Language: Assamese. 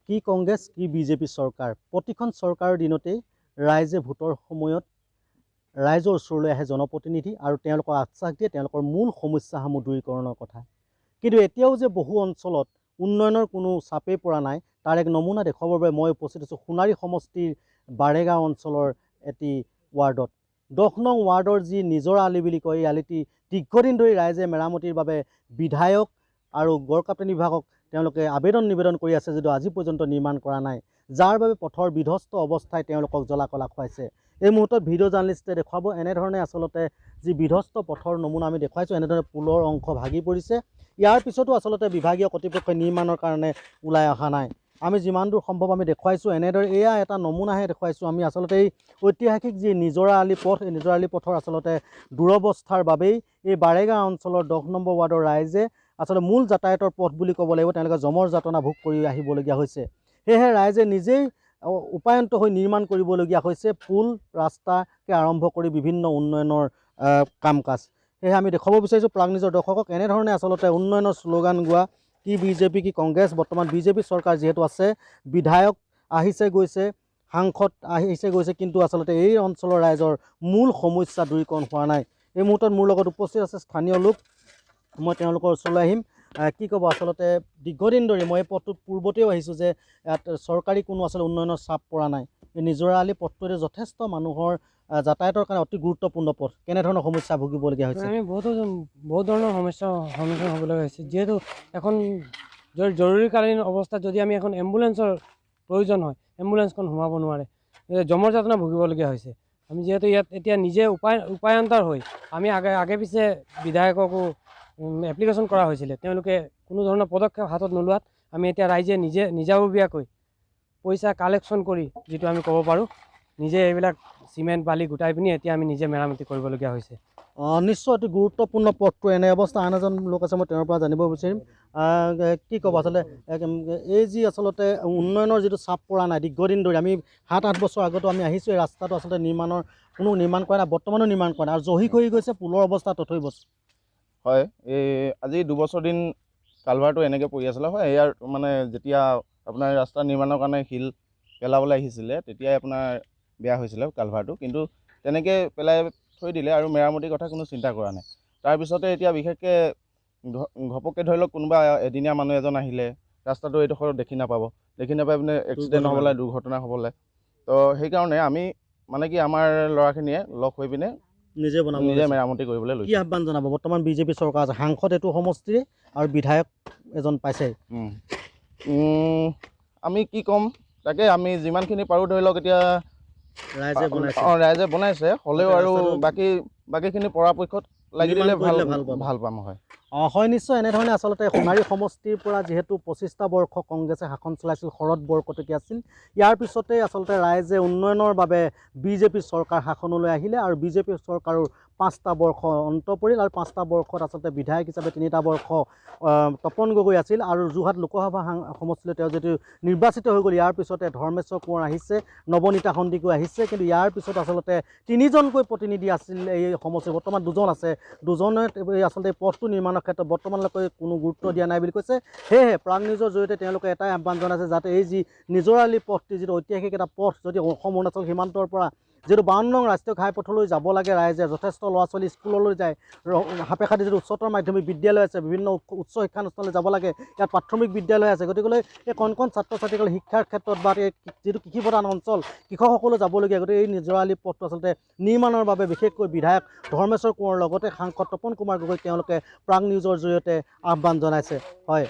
কি কংগ্ৰেছ কি বিজেপি চৰকাৰ প্ৰতিখন চৰকাৰৰ দিনতেই ৰাইজে ভোটৰ সময়ত ৰাইজৰ ওচৰলৈ আহে জনপ্ৰতিনিধি আৰু তেওঁলোকৰ আশ্বাস দিয়ে তেওঁলোকৰ মূল সমস্যাসমূহ দূৰীকৰণৰ কথা। কিন্তু এতিয়াও যে বহু অঞ্চলত উন্নয়নৰ কোনো চাপেই পৰা নাই তাৰ এক নমুনা দেখুৱাবৰ বাবে মই উপস্থিত আছোঁ সোণাৰী সমষ্টিৰ বাৰেগাঁও অঞ্চলৰ এটি ৱাৰ্ডত। 10 নং ৱাৰ্ডৰ যি নিজৰ আলি বুলি কয় এই আলিটি দীৰ্ঘদিন ধৰি ৰাইজে মেৰামতিৰ বাবে বিধায়ক আৰু গড়কাপ্তানি বিভাগক তেওঁলোকে আবেদন নিবেদন কৰি আছে যদিও আজি পৰ্যন্ত নিৰ্মাণ কৰা নাই, যাৰ বাবে পথৰ বিধ্বস্ত অৱস্থাই তেওঁলোকক জ্বলা-কলা খুৱাইছে। এই মুহূৰ্তত ভিডিঅ' জাৰ্নেলিষ্টে দেখুৱাব এনেধৰণে আচলতে যি বিধ্বস্ত পথৰ নমুনা আমি দেখুৱাইছোঁ, এনেধৰণে পুলৰ অংশ ভাগি পৰিছে। ইয়াৰ পিছতো আচলতে বিভাগীয় কৰ্তৃপক্ষই নিৰ্মাণৰ কাৰণে ওলাই অহা নাই। আমি যিমান দূৰ সম্ভৱ আমি দেখুৱাইছোঁ এনেদৰে এয়া এটা নমুনাহে দেখুৱাইছোঁ আমি আচলতে এই ঐতিহাসিক যি নিজৰা আলি পথ এই নিজৰা আলি পথৰ আচলতে দুৰৱস্থাৰ বাবেই এই বাৰেগাঁও অঞ্চলৰ 10 নম্বৰ ৱাৰ্ডৰ ৰাইজে আচলতে মূল যাতায়াতৰ পথ বুলি ক'ব লাগিব তেওঁলোকে জমৰ যাতনা ভোগ কৰি আহিবলগীয়া হৈছে। সেয়েহে ৰাইজে নিজেই উপায়ন্ত হৈ নিৰ্মাণ কৰিবলগীয়া হৈছে পুল ৰাস্তাকে আৰম্ভ কৰি বিভিন্ন উন্নয়নৰ কাম কাজ। সেয়েহে আমি দেখুৱাব বিচাৰিছোঁ প্ৰাগ নিজৰ দৰ্শকক এনেধৰণে আচলতে উন্নয়নৰ শ্লোগান গোৱা কি বিজেপি কি কংগ্ৰেছ বৰ্তমান বিজেপি চৰকাৰ যিহেতু আছে বিধায়ক আহিছে গৈছে সাংসদ আহিছে গৈছে কিন্তু আচলতে এই অঞ্চলৰ ৰাইজৰ মূল সমস্যা দূৰীকৰণ হোৱা নাই। এই মুহূৰ্তত মোৰ লগত উপস্থিত আছে স্থানীয় লোক, মই তেওঁলোকৰ ওচৰলৈ আহিম। কি ক'ব আচলতে দীৰ্ঘদিন ধৰি মই এই পথটোত পূৰ্বতেও আহিছোঁ যে ইয়াত চৰকাৰী কোনো আচলতে উন্নয়নৰ চাপ পৰা নাই। এই নিজৰা আলি পথটোৰে যথেষ্ট মানুহৰ যাতায়াতৰ কাৰণে অতি গুৰুত্বপূৰ্ণ পথ। কেনেধৰণৰ সমস্যা ভুগিবলগীয়া হৈছে? আমি বহুত ধৰণৰ সমস্যাৰ সন্মুখীন হ'বলগীয়া হৈছে। যিহেতু এখন জৰুৰীকালীন অৱস্থাত যদি আমি এখন এম্বুলেঞ্চৰ প্ৰয়োজন হয় এম্বুলেঞ্চখন সোমাব নোৱাৰে, জমৰ যাতনা ভুগিবলগীয়া হৈছে। আমি যিহেতু ইয়াত এতিয়া নিজে উপায়ন্তৰ হৈ আমি আগে পিছে বিধায়ককো এপ্লিকেশ্যন কৰা হৈছিলে, তেওঁলোকে কোনো ধৰণৰ পদক্ষেপ হাতত নোলোৱাত আমি এতিয়া ৰাইজে নিজাববীয়াকৈ পইচা কালেকশ্যন কৰি যিটো আমি ক'ব পাৰোঁ নিজে এইবিলাক চিমেণ্ট বালি গোটাই পিনি এতিয়া আমি নিজে মেৰামতি কৰিবলগীয়া হৈছে। নিশ্চয় অতি গুৰুত্বপূৰ্ণ পথটো এনে অৱস্থা আন এজন লোক আছে মই তেওঁৰ পৰা জানিব বিচাৰিম। কি ক'ব আচলতে এই যি আচলতে উন্নয়নৰ যিটো চাপ পৰা নাই দীৰ্ঘদিন ধৰি আমি 7-8 বছৰ আগতো আমি আহিছোঁ এই ৰাস্তাটো আচলতে কোনো নিৰ্মাণ কৰা নাই, বৰ্তমানো নিৰ্মাণ কৰা নাই আৰু জহি খহি গৈছে পুলৰ অৱস্থা তথৈবচ। হয়, এই আজি 2 বছৰ দিন কালভাৰটো এনেকৈ পৰি আছিলে। হয়, ইয়াৰ মানে যেতিয়া আপোনাৰ ৰাস্তা নিৰ্মাণৰ কাৰণে শিল পেলাবলৈ আহিছিলে তেতিয়াই আপোনাৰ বেয়া হৈছিলে কালভাৰটো, কিন্তু তেনেকৈ পেলাই থৈ দিলে আৰু মেৰামতিৰ কথা কোনো চিন্তা কৰা নাই। তাৰপিছতে এতিয়া বিশেষকৈ ঘপককৈ ধৰি লওক কোনোবা এদিনীয়া মানুহ এজন আহিলে ৰাস্তাটো এইডোখৰ দেখি নাপাই পিনে এক্সিডেণ্ট হ'বলৈ দুৰ্ঘটনা হ'বলৈ, তো সেইকাৰণে আমি মানে কি আমাৰ ল'ৰাখিনিয়ে লগ হৈ পিনে নিজে মেৰামতি কৰিবলৈ লৈছোঁ। কি আহ্বান জনাব? বৰ্তমান বিজেপি চৰকাৰ আছে, সাংসদ এইটো সমষ্টিৰে আৰু বিধায়ক এজন পাইছে। আমি কি ক'ম তাকে, আমি যিমানখিনি পাৰোঁ ধৰি লওক এতিয়া ৰাইজে বনাইছে হ'লেও আৰু বাকীখিনি পৰাপক্ষত লাগি দিলে ভাল পাম। হয় নিশ্চয় এনেধৰণে আচলতে সোণাৰী সমষ্টিৰ পৰা যিহেতু 25টা বৰ্ষ কংগ্ৰেছে শাসন চলাইছিল, শৰৎ বৰকটকী আছিল, ইয়াৰ পিছতে আচলতে ৰাইজে উন্নয়নৰ বাবে বিজেপি চৰকাৰ শাসনলৈ আহিলে আৰু বিজেপি চৰকাৰৰ 5টা বৰ্ষ অন্ত পৰিল আৰু 5টা বৰ্ষত আচলতে বিধায়ক হিচাপে 3টা বৰ্ষ তপন গগৈ আছিল আৰু যোৰহাট লোকসভা সমষ্টিলৈ তেওঁ যিটো নিৰ্বাচিত হৈ গ'ল ইয়াৰ পিছতে ধৰ্মেশ্বৰ কোঁৱৰ আহিছে, নৱনীতা সন্দিকৈ আহিছে, কিন্তু ইয়াৰ পিছত আচলতে 3জনকৈ প্ৰতিনিধি আছিল এই সমষ্টিৰ, বৰ্তমান 2জন আছে। 2জনে আচলতে পথটো নিৰ্মাণৰ ক্ষেত্ৰত বৰ্তমানলৈকে কোনো গুৰুত্ব দিয়া নাই বুলি কৈছে। সেয়েহে প্ৰাগ নিউজৰ জৰিয়তে তেওঁলোকে এটাই আহ্বান জনাইছে যাতে এই যি নিজৰ আলি পথটি যিটো ঐতিহাসিক এটা পথ যদি অসম অৰুণাচল সীমান্তৰ পৰা যিহেতু 52 নং ৰাষ্ট্ৰীয় ঘাইপথলৈ যাব লাগে ৰাইজে, যথেষ্ট ল'ৰা ছোৱালী স্কুললৈ যায়, সাপেখাতি যিটো উচ্চতৰ মাধ্যমিক বিদ্যালয় আছে, বিভিন্ন উচ্চ শিক্ষানুষ্ঠানলৈ যাব লাগে, ইয়াত প্ৰাথমিক বিদ্যালয় আছে, গতিকে এই কণ ছাত্ৰ ছাত্ৰীসকলে শিক্ষাৰ ক্ষেত্ৰত বা এই যিটো কৃষিপ্ৰধান অঞ্চল কৃষকসকলে যাবলগীয়া, গতিকে এই নিজৰ আলি পথটো আচলতে নিৰ্মাণৰ বাবে বিশেষকৈ বিধায়ক ধৰ্মেশ্বৰ কোঁৱৰৰ লগতে সাংসদ তপন কুমাৰ গগৈক তেওঁলোকে প্ৰাগ নিউজৰ জৰিয়তে আহ্বান জনাইছে। হয়।